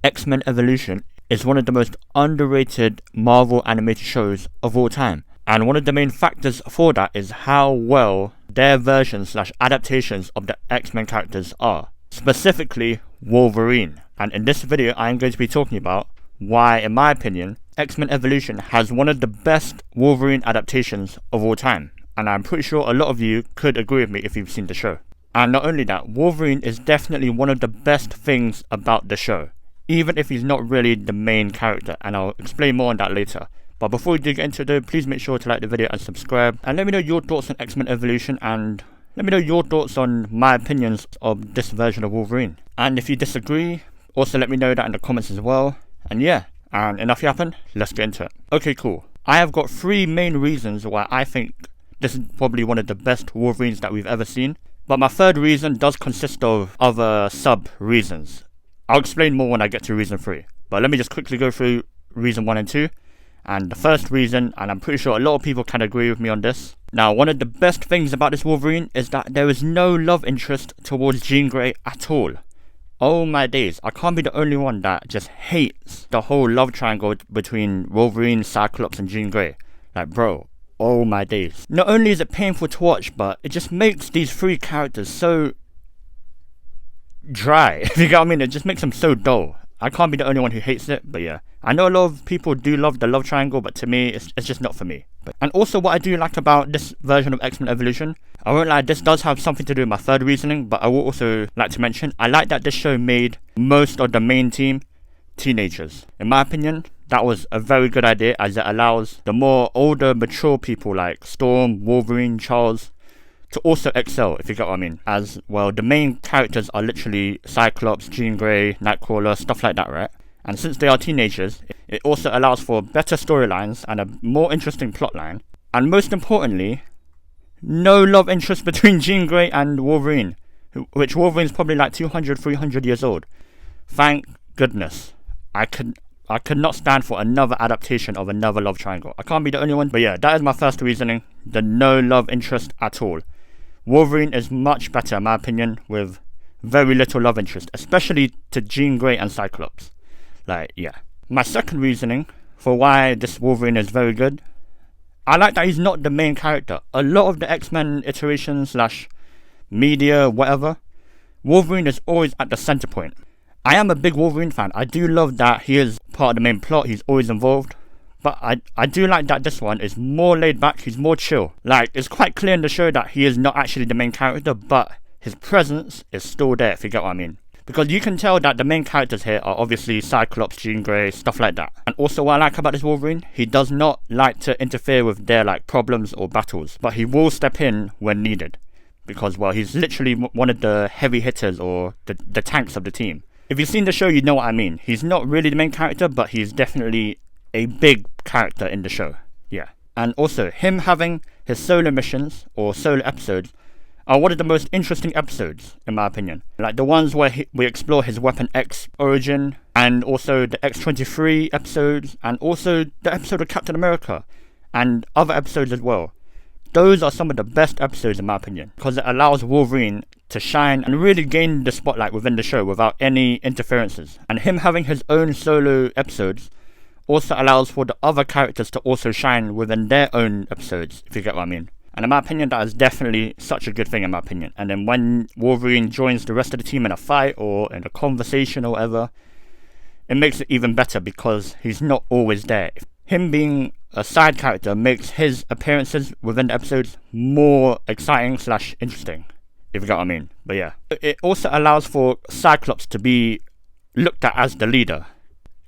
X-Men Evolution is one of the most underrated Marvel animated shows of all time. And one of the main factors for that is how well their versions / adaptations of the X-Men characters are. Specifically, Wolverine. And in this video, I am going to be talking about why, in my opinion, X-Men Evolution has one of the best Wolverine adaptations of all time. And I'm pretty sure a lot of you could agree with me if you've seen the show. And not only that, Wolverine is definitely one of the best things about the show, even if he's not really the main character, and I'll explain more on that later. But before we do get into it, please make sure to like the video and subscribe, and let me know your thoughts on X-Men Evolution, and let me know your thoughts on my opinions of this version of Wolverine. And if you disagree, also let me know that in the comments as well. And yeah, and enough yapping, let's get into it. Okay, cool. I have got 3 main reasons why I think this is probably one of the best Wolverines that we've ever seen. But my third reason does consist of other sub-reasons. I'll explain more when I get to reason 3. But let me just quickly go through reason 1 and 2. And the first reason, and I'm pretty sure a lot of people can agree with me on this. Now, one of the best things about this Wolverine is that there is no love interest towards Jean Grey at all. Oh my days, I can't be the only one that just hates the whole love triangle between Wolverine, Cyclops and Jean Grey. Like, bro. Oh my days. Not only is it painful to watch, but it just makes these 3 characters so dry. If you get what I mean, it just makes them so dull. I can't be the only one who hates it, but yeah. I know a lot of people do love the love triangle, but to me, it's just not for me. And also what I do like about this version of X-Men Evolution, I won't lie, this does have something to do with my third reasoning, but I will also like to mention, I like that this show made most of the main team teenagers. In my opinion, that was a very good idea, as it allows the more older, mature people like Storm, Wolverine, Charles to also excel, if you get what I mean. As well, the main characters are literally Cyclops, Jean Grey, Nightcrawler, stuff like that, right? And since they are teenagers, it also allows for better storylines and a more interesting plotline. And most importantly, no love interest between Jean Grey and Wolverine, which Wolverine's probably like 200, 300 years old. Thank goodness. I could not stand for another adaptation of another love triangle. I can't be the only one, but yeah, that is my first reasoning. The no love interest at all. Wolverine is much better, in my opinion, with very little love interest, especially to Jean Grey and Cyclops. Like, yeah. My second reasoning for why this Wolverine is very good, I like that he's not the main character. A lot of the X-Men iterations / media, whatever, Wolverine is always at the center point. I am a big Wolverine fan. I do love that he is part of the main plot, he's always involved. But I do like that this one is more laid back, he's more chill. Like, it's quite clear in the show that he is not actually the main character, but his presence is still there, if you get what I mean. Because you can tell that the main characters here are obviously Cyclops, Jean Grey, stuff like that. And also what I like about this Wolverine, he does not like to interfere with their like problems or battles, but he will step in when needed. Because, well, he's literally one of the heavy hitters or the tanks of the team. If you've seen the show, you know what I mean. He's not really the main character, but he's definitely a big character in the show. Yeah. And also, him having his solo missions or solo episodes are one of the most interesting episodes, in my opinion. Like the ones where we explore his Weapon X origin, and also the X-23 episodes, and also the episode of Captain America, and other episodes as well. Those are some of the best episodes in my opinion, because it allows Wolverine to shine and really gain the spotlight within the show without any interferences. And him having his own solo episodes also allows for the other characters to also shine within their own episodes, if you get what I mean. And in my opinion, that is definitely such a good thing in my opinion. And then when Wolverine joins the rest of the team in a fight or in a conversation or whatever, it makes it even better because he's not always there. Him being a side character makes his appearances within the episodes more exciting / interesting, if you get what I mean. But yeah, it also allows for Cyclops to be looked at as the leader.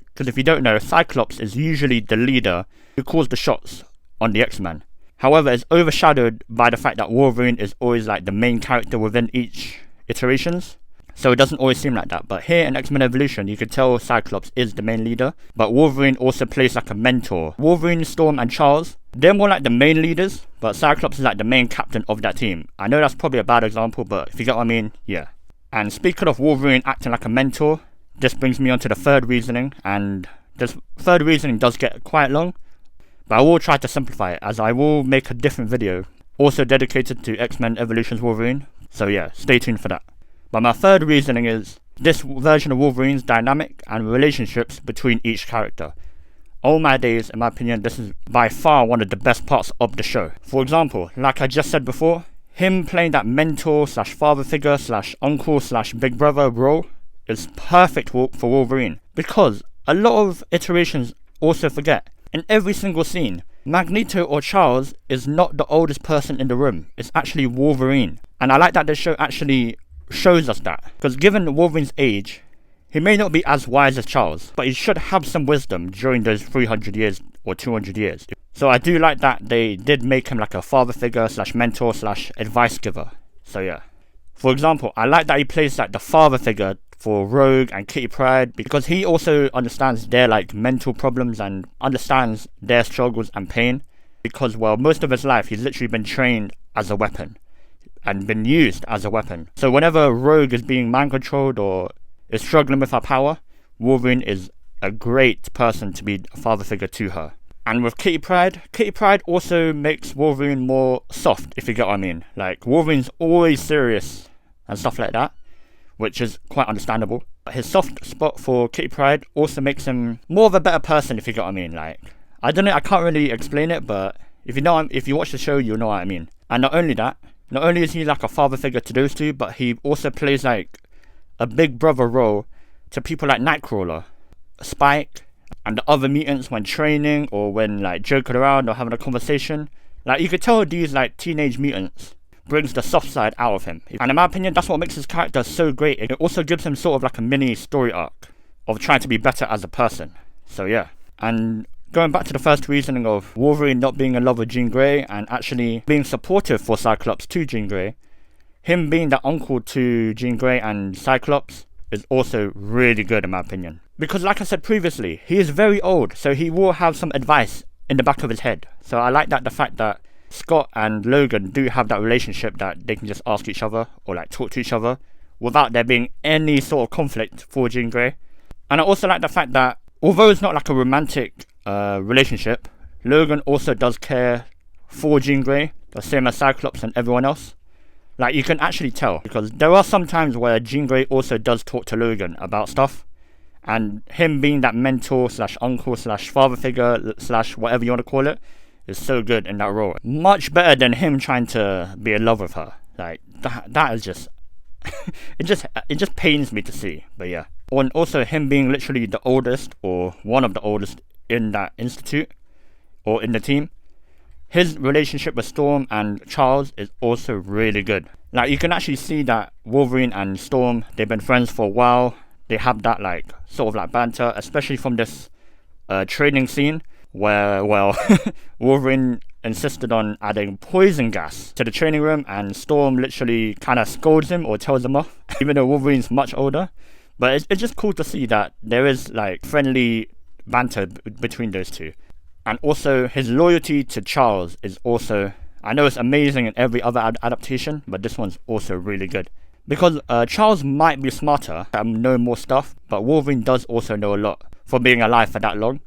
Because if you don't know, Cyclops is usually the leader who calls the shots on the X-Men. However, it's overshadowed by the fact that Wolverine is always like the main character within each iterations. So it doesn't always seem like that. But here in X-Men Evolution, you could tell Cyclops is the main leader. But Wolverine also plays like a mentor. Wolverine, Storm and Charles, they're more like the main leaders. But Cyclops is like the main captain of that team. I know that's probably a bad example, but if you get what I mean, yeah. And speaking of Wolverine acting like a mentor, this brings me on to the third reasoning. And this third reasoning does get quite long. But I will try to simplify it, as I will make a different video also dedicated to X-Men Evolution's Wolverine. So yeah, stay tuned for that. But my third reasoning is this version of Wolverine's dynamic and relationships between each character. Oh my days, in my opinion, this is by far one of the best parts of the show. For example, like I just said before, him playing that mentor slash father figure slash uncle slash big brother role is perfect for Wolverine, because a lot of iterations also forget, in every single scene, Magneto or Charles is not the oldest person in the room, it's actually Wolverine. And I like that the show actually shows us that, because given Wolverine's age, he may not be as wise as Charles, but he should have some wisdom during those 300 years or 200 years. So I do like that they did make him like a father figure slash mentor slash advice giver. So yeah. For example, I like that he plays like the father figure for Rogue and Kitty Pryde, because he also understands their like mental problems and understands their struggles and pain, because well, most of his life he's literally been trained as a weapon and been used as a weapon. So whenever Rogue is being mind controlled or is struggling with her power, Wolverine is a great person to be a father figure to her. And with Kitty Pryde also makes Wolverine more soft, if you get what I mean. Like, Wolverine's always serious and stuff like that, which is quite understandable. But his soft spot for Kitty Pryde also makes him more of a better person, if you get what I mean. Like, I don't know, I can't really explain it, but if you watch the show, you'll know what I mean. And not only that, not only is he like a father figure to those two, but he also plays like a big brother role to people like Nightcrawler, Spike, and the other mutants when training or when like joking around or having a conversation. Like, you could tell these like teenage mutants brings the soft side out of him. And in my opinion, that's what makes his character so great. It also gives him sort of like a mini story arc of trying to be better as a person. So yeah. And going back to the first reasoning of Wolverine not being in love with Jean Grey and actually being supportive for Cyclops to Jean Grey, him being the uncle to Jean Grey and Cyclops is also really good in my opinion. Because like I said previously, he is very old, so he will have some advice in the back of his head. So I like that the fact that Scott and Logan do have that relationship that they can just ask each other or like talk to each other without there being any sort of conflict for Jean Grey. And I also like the fact that although it's not like a romantic relationship, Logan also does care for Jean Grey, the same as Cyclops and everyone else. Like, you can actually tell, because there are some times where Jean Grey also does talk to Logan about stuff, and him being that mentor slash uncle slash father figure slash whatever you want to call it is so good in that role. Much better than him trying to be in love with her. Like, that is just it just pains me to see. But yeah. And also him being literally the oldest or one of the oldest in that institute or in the team. His relationship with Storm and Charles is also really good. Like, you can actually see that Wolverine and Storm, they've been friends for a while. They have that like sort of like banter, especially from this training scene where, well, Wolverine insisted on adding poison gas to the training room and Storm literally kind of scolds him or tells him off, even though Wolverine's much older. But it's just cool to see that there is like friendly banter between those two. And also his loyalty to Charles is also, I know it's amazing in every other adaptation, but this one's also really good. Because Charles might be smarter and know more stuff, but Wolverine does also know a lot for being alive for that long.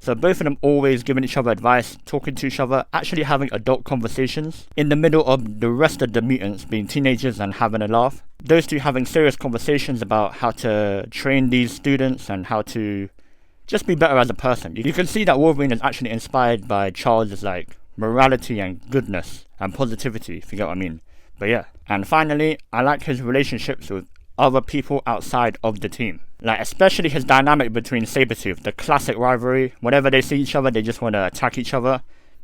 So both of them always giving each other advice, talking to each other, actually having adult conversations in the middle of the rest of the mutants being teenagers and having a laugh. Those two having serious conversations about how to train these students and how to just be better as a person. You can see that Wolverine is actually inspired by Charles' like morality and goodness and positivity, if you get what I mean. But yeah. And finally, I like his relationships with other people outside of the team. Like, especially his dynamic between Sabretooth, the classic rivalry. Whenever they see each other, they just want to attack each other.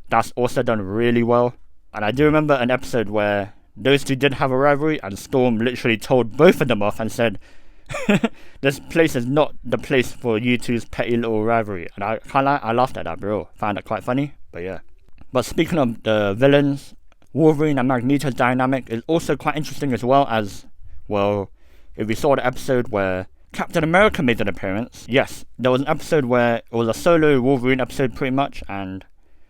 That's also done really well. And I do remember an episode where those two did have a rivalry and Storm literally told both of them off and said, this place is not the place for you two's petty little rivalry. And I laughed at that, bro. Found it quite funny, but yeah. But speaking of the villains, Wolverine and Magneto's dynamic is also quite interesting as well as, well, if we saw the episode where Captain America made an appearance, yes, there was an episode where it was a solo Wolverine episode pretty much, and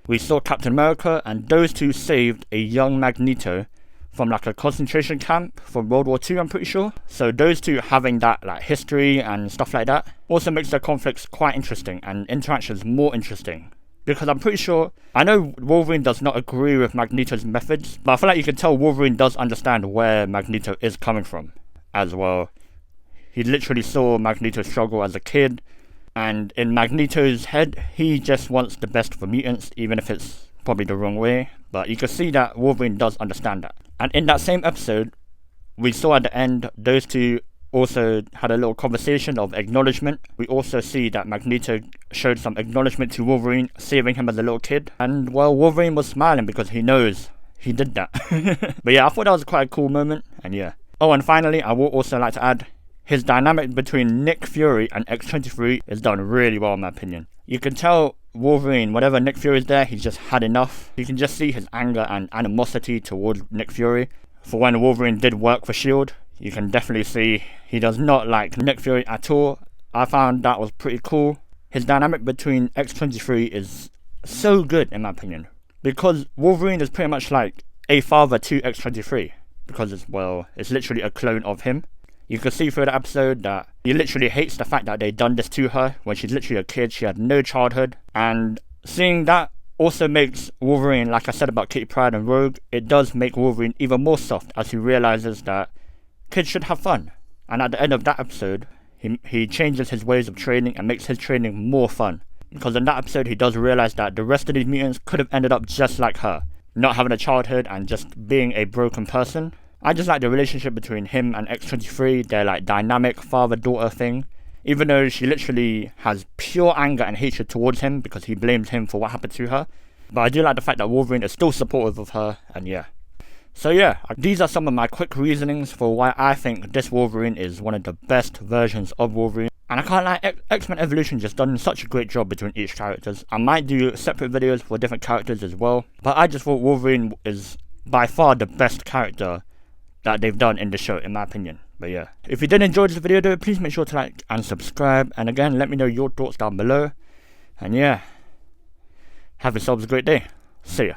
we saw Captain America and those two saved a young Magneto from like a concentration camp from World War II, I'm pretty sure. So those two having that like history and stuff like that also makes their conflicts quite interesting and interactions more interesting. Because I'm pretty sure, I know Wolverine does not agree with Magneto's methods, but I feel like you can tell Wolverine does understand where Magneto is coming from as well. He literally saw Magneto struggle as a kid, and in Magneto's head, he just wants the best for mutants, even if it's probably the wrong way. But you can see that Wolverine does understand that. And in that same episode, we saw at the end, those two also had a little conversation of acknowledgement. We also see that Magneto showed some acknowledgement to Wolverine, saving him as a little kid. And well, Wolverine was smiling because he knows he did that. But yeah, I thought that was quite a cool moment, and yeah. Oh, and finally, I would also like to add, his dynamic between Nick Fury and X-23 is done really well in my opinion. You can tell Wolverine, whenever Nick Fury is there, he's just had enough. You can just see his anger and animosity towards Nick Fury. For when Wolverine did work for S.H.I.E.L.D., you can definitely see he does not like Nick Fury at all. I found that was pretty cool. His dynamic between X-23 is so good in my opinion, because Wolverine is pretty much like a father to X-23, because it's literally a clone of him. You can see through the episode that he literally hates the fact that they done this to her when she's literally a kid. She had no childhood, and seeing that also makes Wolverine, like I said about Kitty Pryde and Rogue, it does make Wolverine even more soft as he realizes that kids should have fun. And at the end of that episode, he changes his ways of training and makes his training more fun. Because in that episode, he does realize that the rest of these mutants could have ended up just like her, not having a childhood and just being a broken person. I just like the relationship between him and X-23, their like dynamic father-daughter thing. Even though she literally has pure anger and hatred towards him because he blames him for what happened to her. But I do like the fact that Wolverine is still supportive of her, and yeah. So yeah, these are some of my quick reasonings for why I think this Wolverine is one of the best versions of Wolverine. And I can't lie, X-Men Evolution just done such a great job between each characters. I might do separate videos for different characters as well. But I just thought Wolverine is by far the best character that they've done in the show, in my opinion. But yeah, if you did enjoy this video though, please make sure to like and subscribe. And again, let me know your thoughts down below. And yeah, have yourselves a great day. See ya.